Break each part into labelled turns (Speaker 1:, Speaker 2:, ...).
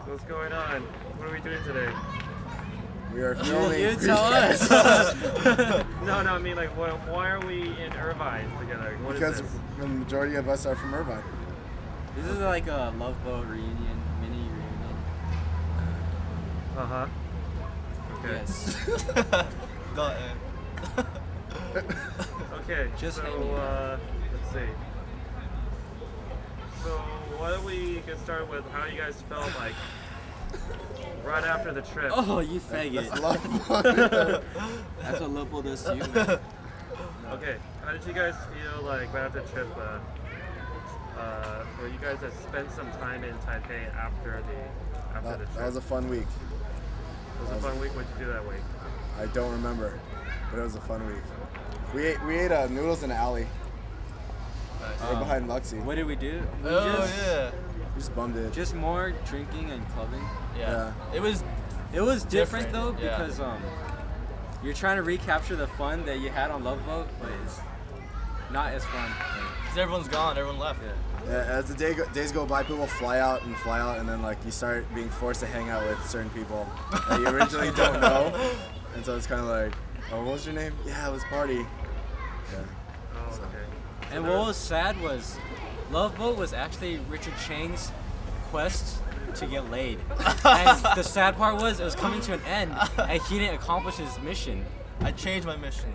Speaker 1: What's going on? What are we doing today?
Speaker 2: We are filming.
Speaker 3: You tell us.
Speaker 1: No, I mean like, why are we in Irvine together? What
Speaker 2: Because
Speaker 1: is this?
Speaker 2: the majority of us are from Irvine.
Speaker 3: This is like a Loveboat reunion, mini reunion.
Speaker 1: Uh-huh. Okay.
Speaker 3: Yes.
Speaker 1: Okay,
Speaker 3: Just
Speaker 1: so,
Speaker 3: hanging
Speaker 1: let's see. So, why don't we get started with how you guys felt like right after the trip?
Speaker 3: Oh, you faggot.
Speaker 2: That's love.
Speaker 3: That's what Loveboat does to you, man.
Speaker 1: Okay, how did you guys feel like right after the trip? For you guys that spent some time in Taipei after the trip?
Speaker 2: That was a fun week.
Speaker 1: It was a fun week. What'd you do that week?
Speaker 2: I don't remember, but it was a fun week. We ate noodles in an alley. Right behind Luxie.
Speaker 3: What did we do? We
Speaker 4: yeah.
Speaker 2: We just bummed it.
Speaker 3: Just more drinking and clubbing.
Speaker 4: Yeah.
Speaker 2: Yeah.
Speaker 3: It was different though
Speaker 4: yeah.
Speaker 3: because you're trying to recapture the fun that you had on Loveboat, but it's not as fun.
Speaker 4: Because everyone's gone, everyone left.
Speaker 2: Yeah, as the days go by, people fly out, and then like you start being forced to hang out with certain people that you originally don't know, and so it's kind of like, oh, what was your name? Yeah, let's party. Yeah.
Speaker 1: Oh, okay.
Speaker 3: And what was sad was Loveboat was actually Richard Chang's quest to get laid. And the sad part was it was coming to an end and he didn't accomplish his mission.
Speaker 4: I changed my mission.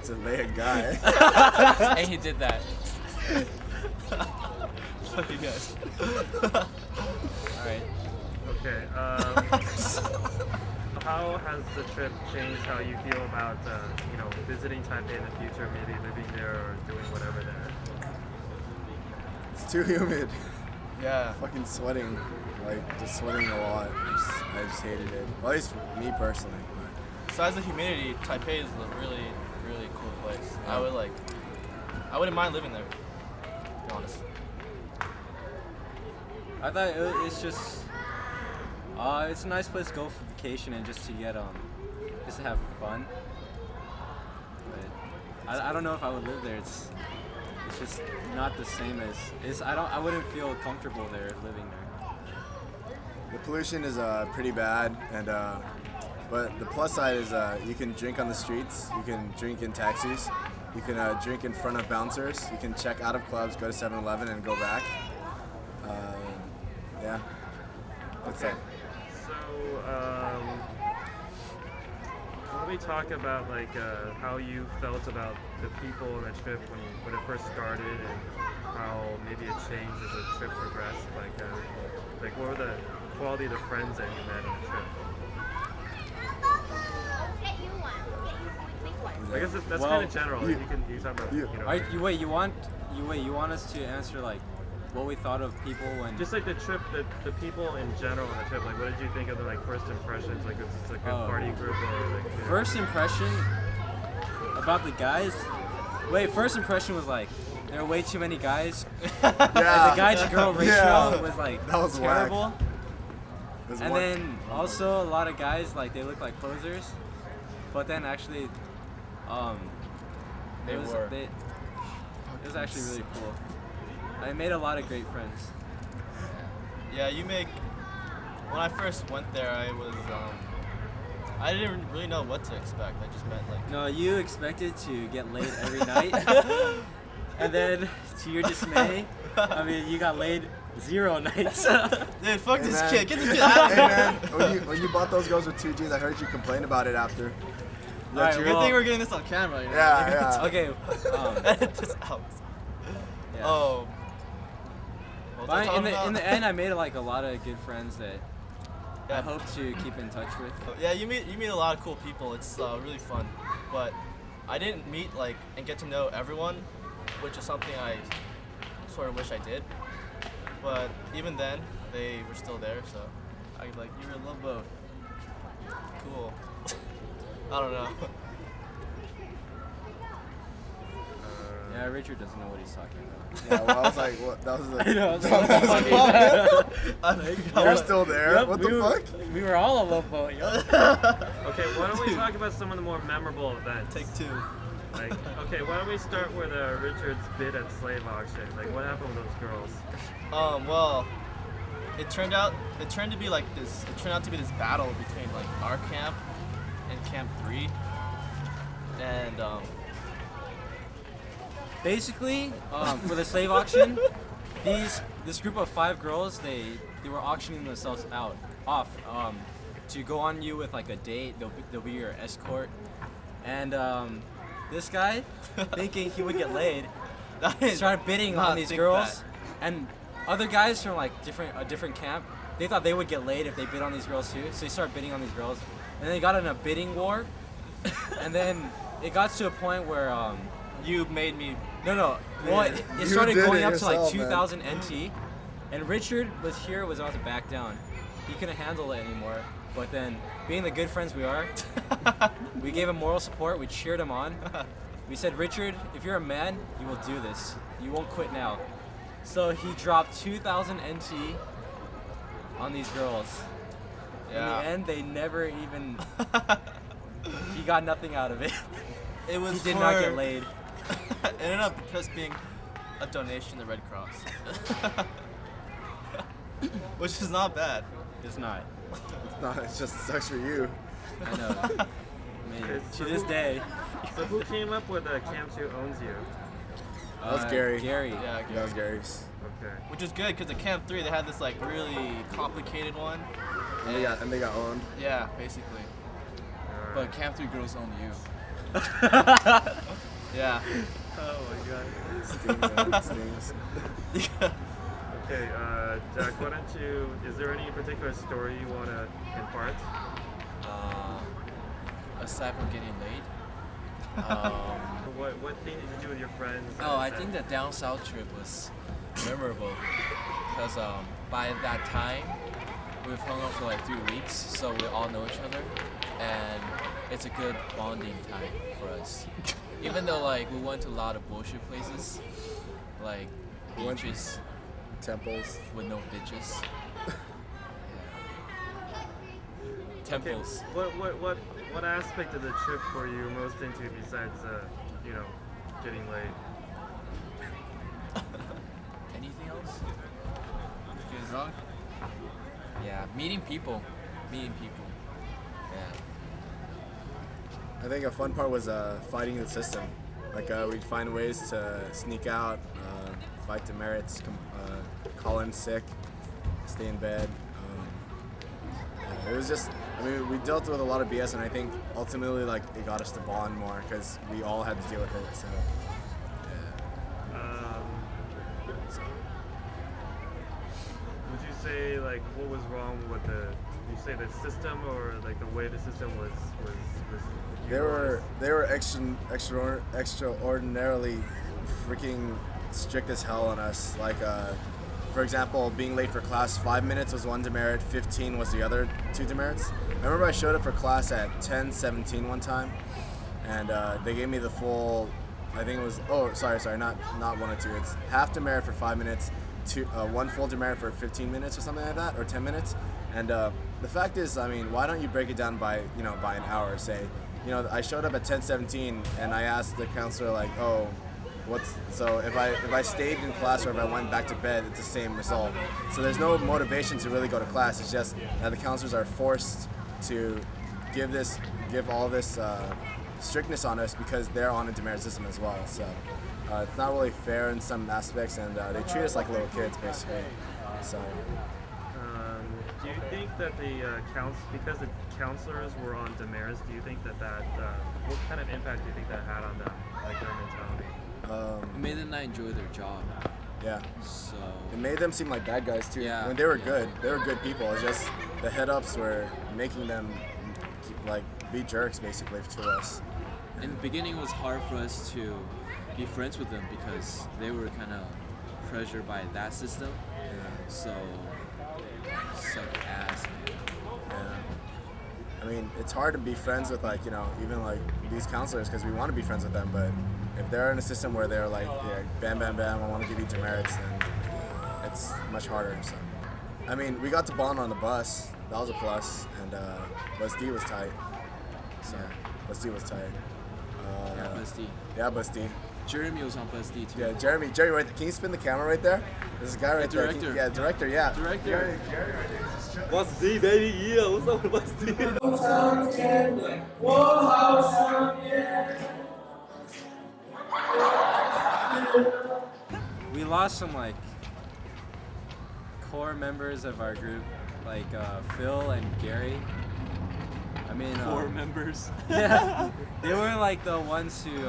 Speaker 2: To lay a guy.
Speaker 4: And he did that. Fuck you guys.
Speaker 3: Alright.
Speaker 1: Okay. How has the trip changed how you feel about visiting Taipei in the future, maybe living there or doing whatever there?
Speaker 2: It's too humid.
Speaker 4: Yeah.
Speaker 2: Fucking sweating, like just sweating a lot. I just hated it. Well, at least me personally.
Speaker 4: Besides the humidity, Taipei is a really, really cool place.
Speaker 2: Yeah.
Speaker 4: I wouldn't mind living there, to be honest.
Speaker 3: I thought it's just it's a nice place to go for vacation and just to get just to have fun. But I don't know if I would live there. It's just not the same as I wouldn't feel comfortable there living there.
Speaker 2: The pollution is pretty bad, and but the plus side is you can drink on the streets, you can drink in taxis, you can drink in front of bouncers, you can check out of clubs, go to 7-Eleven and go back. Yeah. That's
Speaker 1: Okay.
Speaker 2: it.
Speaker 1: So, why don't we talk about like how you felt about the people on the trip when it first started, and how maybe it changed as the trip progressed. Like what were the quality of the friends that you met on the trip? I guess that's
Speaker 3: Well,
Speaker 1: kind of general.
Speaker 2: you-
Speaker 1: You talk about
Speaker 3: You want us to answer like what we thought of people when
Speaker 1: just like the trip, the people in general on the trip. Like, what did you think of the first impressions? Like, was this like a party group or like?
Speaker 3: First impression about the guys. Wait, first impression was like there were way too many guys.
Speaker 2: Yeah.
Speaker 3: The guy to girl ratio
Speaker 2: Yeah.
Speaker 3: was like
Speaker 2: That was
Speaker 3: terrible.
Speaker 2: whack. There's
Speaker 3: And
Speaker 2: one-
Speaker 3: then also a lot of guys like they look like posers, but then actually, it was actually really cool. I made a lot of great friends.
Speaker 4: Yeah, when I first went there, I didn't really know what to expect. I just meant like...
Speaker 3: No, you expected to get laid every night, and then to your dismay, I mean you got laid 0 nights.
Speaker 4: Dude, fuck
Speaker 2: Hey,
Speaker 4: this
Speaker 2: man.
Speaker 4: kid. Get this kid out of
Speaker 2: Hey
Speaker 4: here.
Speaker 2: man, when you bought those girls with 2 Gs, I heard you complain about it after.
Speaker 3: Alright,
Speaker 4: Good
Speaker 3: well-
Speaker 4: thing we're getting this on camera, you know?
Speaker 2: Yeah, yeah.
Speaker 3: Okay.
Speaker 4: Edit this out.
Speaker 3: Yeah.
Speaker 4: Oh. What was I
Speaker 3: But
Speaker 4: talking
Speaker 3: in
Speaker 4: about?
Speaker 3: the end, I made like a lot of good friends that
Speaker 4: Yeah.
Speaker 3: I hope to keep in touch with.
Speaker 4: Yeah, you meet a lot of cool people. It's really fun, but I didn't meet and get to know everyone, which is something I sort of wish I did. But even then, they were still there, so I was like, "You're a Loveboat, cool." I don't know.
Speaker 3: Yeah, Richard doesn't know what he's talking about.
Speaker 2: Yeah, well, I was like, what? That was like,
Speaker 3: I know.
Speaker 2: you're still there?
Speaker 3: Yep,
Speaker 2: What the fuck?
Speaker 3: We were all a Loveboat, yo.
Speaker 1: Okay, why don't we talk about some of the more memorable events?
Speaker 4: Take 2.
Speaker 1: Like, okay, why don't we start with Richard's bid at slave auction? Like, what happened with those girls?
Speaker 4: Well, it turned out to be like this. It turned out to be this battle between like our camp and Camp 3, and
Speaker 3: Basically, for the slave auction, this group of 5 girls, they were auctioning themselves off to go on you with like a date. They'll be your escort, and this guy, thinking he would get laid, started bidding on these girls, and other guys from like a different camp, they thought they would get laid if they bid on these girls too, so they started bidding on these girls, and they got in a bidding war, and then it got to a point where
Speaker 4: you made me.
Speaker 3: No. Well, it
Speaker 2: You
Speaker 3: started
Speaker 2: did
Speaker 3: going
Speaker 2: it
Speaker 3: up to like
Speaker 2: yourself, man.
Speaker 3: 2,000 NT, and Richard was about to back down. He couldn't handle it anymore. But then, being the good friends we are, we gave him moral support. We cheered him on. We said, Richard, if you're a man, you will do this. You won't quit now. So he dropped 2,000 NT on these girls.
Speaker 4: Yeah.
Speaker 3: In the end, they never even. He got nothing out of it.
Speaker 4: It was.
Speaker 3: He did not get laid.
Speaker 4: It ended up just being a donation to the Red Cross, which is not bad.
Speaker 3: It's not.
Speaker 2: No, it just sucks for you.
Speaker 3: I know. I mean, to this day.
Speaker 1: So who came up with Camp 2 owns you?
Speaker 2: That was Gary.
Speaker 3: Gary.
Speaker 4: Yeah,
Speaker 2: That was Gary's.
Speaker 1: Okay.
Speaker 4: which is good because at Camp 3 they had this like really complicated one.
Speaker 2: And they got owned.
Speaker 4: Yeah, basically.
Speaker 5: But Camp 3 girls own you.
Speaker 4: Yeah.
Speaker 1: Oh my god.
Speaker 2: Stings, man. Stings.
Speaker 1: Okay, Jack, why don't you, is there any particular story you want to impart?
Speaker 5: Aside from getting laid.
Speaker 1: What thing did you do with your friends?
Speaker 5: I think the down south trip was memorable because by that time we've hung out for like 3 weeks, so we all know each other, and it's a good bonding time for us. Even though like we went to a lot of bullshit places, like beaches
Speaker 2: Temples.
Speaker 5: with no bitches. Temples.
Speaker 1: Okay, what aspect of the trip were you most into besides, getting laid?
Speaker 5: Anything else? Getting drunk? Yeah, meeting people. Yeah.
Speaker 2: I think a fun part was fighting the system. Like we'd find ways to sneak out, fight demerits, call in sick, stay in bed. It was just, we dealt with a lot of BS, and I think ultimately like it got us to bond more because we all had to deal with it. So,
Speaker 1: Would you say like what was wrong with you say the system or like the way the system was
Speaker 2: they were extraordinarily freaking strict as hell on us. Like, for example, being late for class 5 minutes was one demerit, 15 was the other 2 demerits. I remember I showed up for class at 10:17 one time, and they gave me the full. I think it was not 1 or 2. It's half demerit for 5 minutes, 1 full demerit for 15 minutes or something like that, or 10 minutes. And the fact is, why don't you break it down by an hour? Say, I showed up at 10:17 and I asked the counselor like, oh, so if I stayed in class or if I went back to bed, it's the same result. So there's no motivation to really go to class. It's just that the counselors are forced to give all this strictness on us because they're on a demerit system as well. So it's not really fair in some aspects, and they treat us like little kids basically. So.
Speaker 1: Do you think that because the counselors were on demerits, do you think that what kind of impact do you think that had on them, like their mentality?
Speaker 5: It made them not enjoy their job.
Speaker 2: Yeah.
Speaker 5: So
Speaker 2: It made them seem like bad guys too.
Speaker 5: Yeah,
Speaker 2: When they were
Speaker 5: yeah.
Speaker 2: good, they were good people. It's just the head ups were making them like be jerks basically to us.
Speaker 5: in the beginning, it was hard for us to be friends with them because they were kind of pressured by that system. So suck ass.
Speaker 2: Yeah. It's hard to be friends with even like these counselors because we want to be friends with them, but if they're in a system where they're like, yeah, bam, bam, bam, I want to give you demerits, then it's much harder. So, we got to bond on the bus. That was a plus, and Bus D was tight. So, Bus D was tight.
Speaker 5: Yeah, Bus D.
Speaker 2: Yeah, Bus D.
Speaker 5: Jeremy was on Bus D too.
Speaker 2: Yeah, Jeremy, right there. Can you spin the camera right there? There's a guy right there.
Speaker 5: director.
Speaker 2: Yeah, director. Yeah.
Speaker 5: Director.
Speaker 6: What's D, baby? Yeah, what's up? What's D?
Speaker 3: We lost some like core members of our group, like Phil and Gary. I mean,
Speaker 6: Four members.
Speaker 3: yeah, they were like the ones who,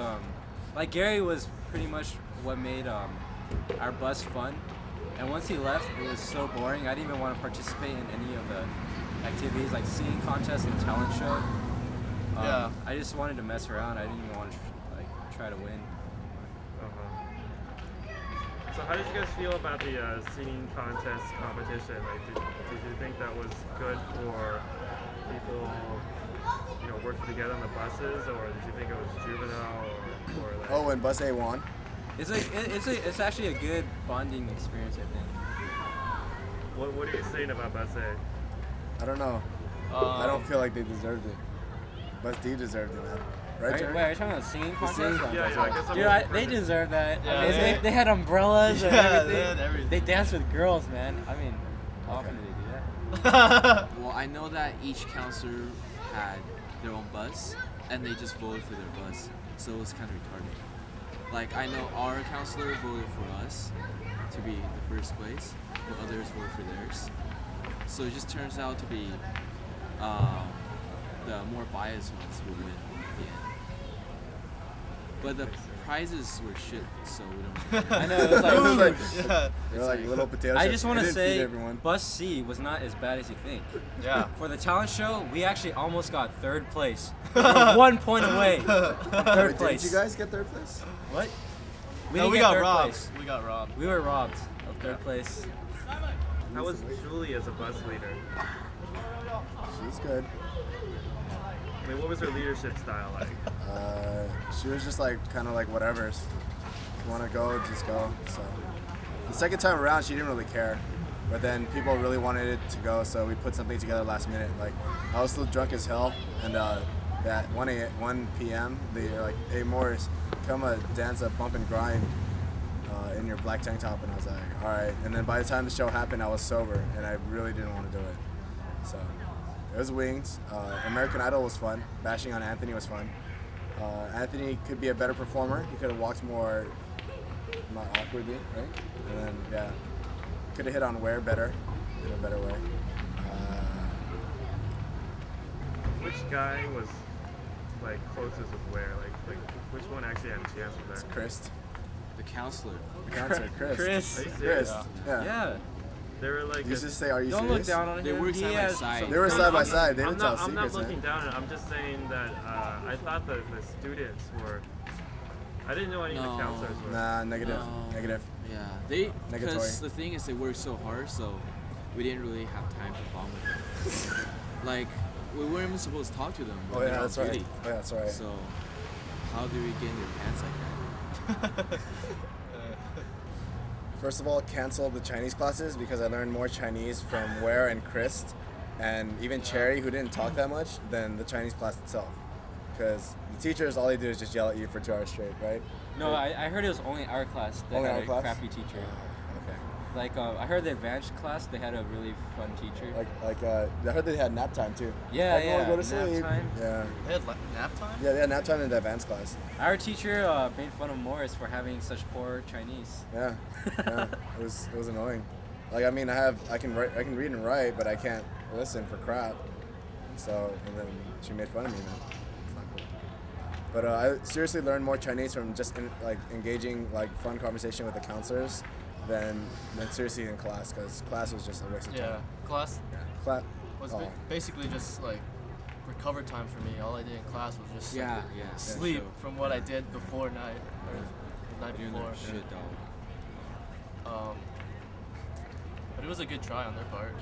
Speaker 3: like Gary was pretty much what made our bus fun. And once he left, it was so boring. I didn't even want to participate in any of the activities, like singing contest and talent show.
Speaker 4: Yeah.
Speaker 3: I just wanted to mess around. I didn't even want to like try to win.
Speaker 1: So how did you guys feel about the singing contest competition? Like, did you think that was good for people, you know, working together on the buses, or did you think it was juvenile, or like?
Speaker 2: Oh, when Bus A won.
Speaker 3: It's actually a good bonding experience, I think.
Speaker 1: What are you saying about Bus A?
Speaker 2: I don't know. I don't feel like they deserved it. Bus D deserved it, man. Right,
Speaker 3: Wait,
Speaker 2: Jerry?
Speaker 3: are you talking about singing contest?
Speaker 2: singing
Speaker 1: Yeah, I guess I'm
Speaker 3: Dude,
Speaker 1: looking for
Speaker 3: they
Speaker 1: the-
Speaker 3: deserve that.
Speaker 4: Yeah,
Speaker 3: I mean,
Speaker 4: they-
Speaker 3: they had umbrellas and
Speaker 4: Yeah,
Speaker 3: everything.
Speaker 4: they had everything.
Speaker 3: They danced with girls, man. I mean, how
Speaker 2: Okay.
Speaker 3: often do they do that?
Speaker 5: Well, I know that each counselor had their own bus, and they just voted for their bus, so it was kind of retarded. Like, I know our counselor voted for us to be the first place, but others voted for theirs. So it just turns out to be the more biased ones will win at the end. But the prizes were shit, so we don't.
Speaker 3: I know. It was like,
Speaker 2: It was like,
Speaker 4: Yeah.
Speaker 2: they were like little potato
Speaker 3: I
Speaker 2: chips.
Speaker 3: just want
Speaker 2: They
Speaker 3: to
Speaker 2: didn't feed
Speaker 3: say,
Speaker 2: everyone.
Speaker 3: Bus C was not as bad as you think.
Speaker 4: Yeah.
Speaker 3: For the talent show, we actually almost got third place. We were 1 point away from third
Speaker 2: Wait,
Speaker 3: place.
Speaker 2: didn't you guys get third place?
Speaker 3: What?
Speaker 4: No,
Speaker 3: didn't
Speaker 4: we
Speaker 3: get
Speaker 4: got
Speaker 3: third
Speaker 4: robbed.
Speaker 3: place.
Speaker 4: We got robbed.
Speaker 3: We were robbed of third place.
Speaker 1: How was Julie as a bus leader?
Speaker 2: She's good.
Speaker 1: I mean, what was her leadership style like?
Speaker 2: She was just like kind of like whatever's. If you want to go, just go. So the second time around, she didn't really care. But then people really wanted it to go, so we put something together last minute. Like I was still drunk as hell, and at 1 p.m. they were like, "Hey Morris, come dance a bump and grind in your black tank top," and I was like, "All right." And then by the time the show happened, I was sober, and I really didn't want to do it. So it was wings. American Idol was fun. Bashing on Anthony was fun. Anthony could be a better performer. He could have walked more, not awkwardly, right? And then yeah, could have hit on Ware better, in a better way.
Speaker 1: Which guy was like closest with where? Like which one actually had a chance with
Speaker 2: It's
Speaker 1: that?
Speaker 2: Chris.
Speaker 5: The counselor.
Speaker 2: The counselor, Chris.
Speaker 3: Chris.
Speaker 1: Are you
Speaker 2: Chris.
Speaker 1: serious?
Speaker 2: Yeah.
Speaker 3: Yeah.
Speaker 1: They were like.
Speaker 2: You
Speaker 1: a-
Speaker 2: just say, "Are you
Speaker 3: Don't
Speaker 2: serious?"
Speaker 3: look down on
Speaker 5: They
Speaker 3: him.
Speaker 5: work
Speaker 3: He
Speaker 5: side by
Speaker 3: has
Speaker 5: side.
Speaker 3: some-
Speaker 2: They were side by side. They
Speaker 1: I'm
Speaker 2: didn't tell
Speaker 1: not
Speaker 2: secrets,
Speaker 1: looking
Speaker 2: man.
Speaker 1: down on it. I'm just saying that I thought that the students were. I didn't know any of
Speaker 5: No.
Speaker 1: the counselors were.
Speaker 2: Nah, negative.
Speaker 5: No.
Speaker 2: Negative.
Speaker 5: Yeah, they
Speaker 2: Negatory.
Speaker 5: because the thing is they work so hard, so we didn't really have time to bond with them. Like we weren't even supposed to talk to them.
Speaker 2: Oh
Speaker 5: when
Speaker 2: yeah,
Speaker 5: they're on
Speaker 2: that's right.
Speaker 5: duty.
Speaker 2: Oh yeah, that's right.
Speaker 5: So how do we get in their pants like that?
Speaker 2: First of all, cancel the Chinese classes because I learned more Chinese from Ware and Chris, and even Cherry, who didn't talk that much, than the Chinese class itself. Because the teachers, all they do is just yell at you for 2 hours straight, right?
Speaker 3: No, I heard it was only our class that
Speaker 2: Only
Speaker 3: had
Speaker 2: our
Speaker 3: a
Speaker 2: class?
Speaker 3: crappy teacher.
Speaker 2: Okay.
Speaker 3: Like I heard the advanced class, they had a really fun teacher.
Speaker 2: I heard they had nap time too.
Speaker 3: Yeah,
Speaker 2: Everyone
Speaker 3: yeah,
Speaker 2: go to
Speaker 3: nap
Speaker 2: sleep.
Speaker 3: time.
Speaker 2: Yeah.
Speaker 4: They had nap time?
Speaker 2: Yeah, they had nap time in the advanced class.
Speaker 3: Our teacher made fun of Morris for having such poor Chinese.
Speaker 2: Yeah. Yeah. It was annoying. Like I mean, I can read and write, but I can't listen for crap. So and then she made fun of me, man. It's not cool. But I seriously learned more Chinese from just engaging like fun conversation with the counselors than seriously in class, because class was just a waste of time.
Speaker 4: Yeah. Class
Speaker 2: Class.
Speaker 4: was
Speaker 2: Oh.
Speaker 4: basically just like recover time for me. All I did in class was just
Speaker 5: Yeah,
Speaker 4: like,
Speaker 5: yeah.
Speaker 4: sleep
Speaker 5: So,
Speaker 4: from what I did before night or the night
Speaker 5: doing
Speaker 4: before.
Speaker 5: their shit, dog.
Speaker 4: But it was a good try on their part.